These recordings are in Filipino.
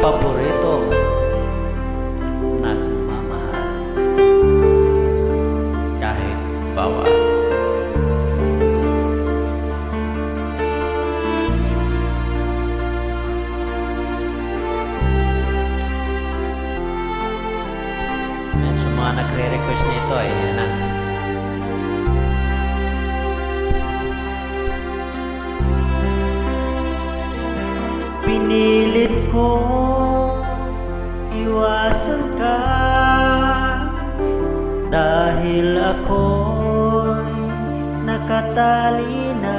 paborito nagmamahal kahit bawal. Medyo mga nagre-request nito ay yan na. Pinilit ko iwasan ka dahil ako'y nakatali na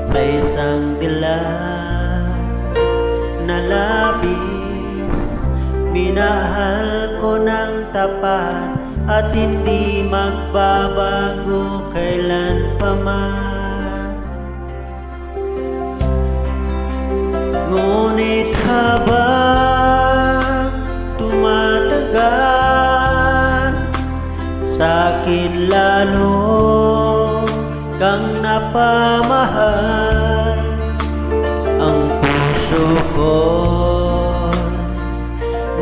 sa isang dilag na labis. Minahal ko ng tapat at hindi magbabago kailan pa man. Ngunit habang tumatagal, sa'kin lalo kang napamahal. Ang puso ko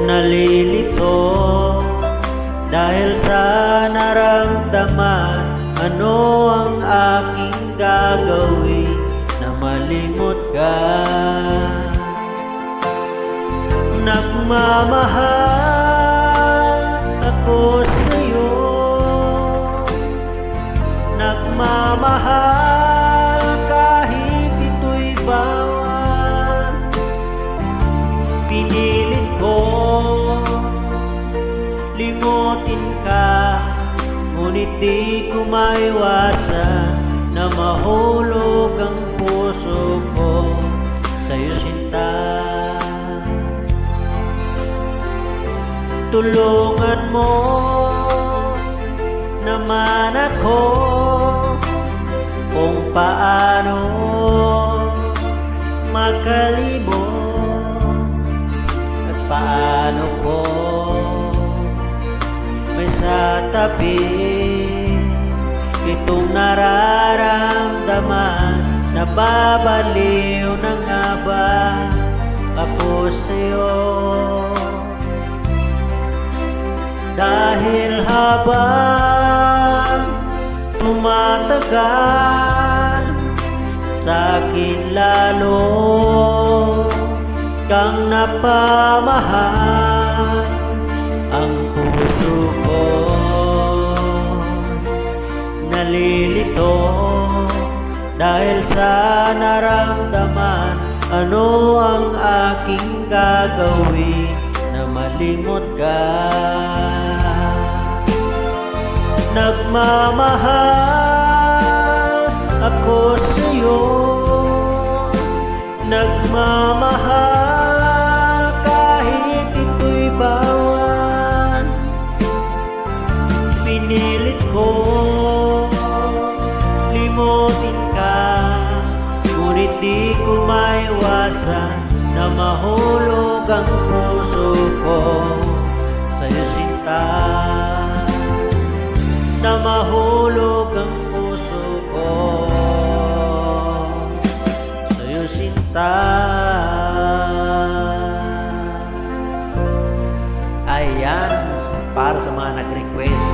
nalilito dahil sa naramdaman. Ano ang aking gagawin na malimot ka? Nagmamahal ako sa'yo, nagmamahal kahit ito'y bawal. Pinilit ko limutin ka, ngunit di ko maiwasan na mahulog ang puso ko sa'yo, sinta. Tulungan mo naman ako kung paano makalimot at paano ko may sa tabi itong nararamdaman. Nababaliw na nga ba ako sa'yo? Dahil habang tumatagal, sa'kin lalo kang napamahal. Ang puso ko nalilito dahil sa naramdaman. Ano ang aking gagawin na malimot ka? Nagmamahal ako sa'yo, nagmamahal kahit ito'y bawal. Pinilit ko limutin ka, ngunit di ko maiwasan na mahulog ang puso ko sa'yo, sinta. Na mahulog ang puso ko sa'yo, sinta. Ayan, para sa mga nag-request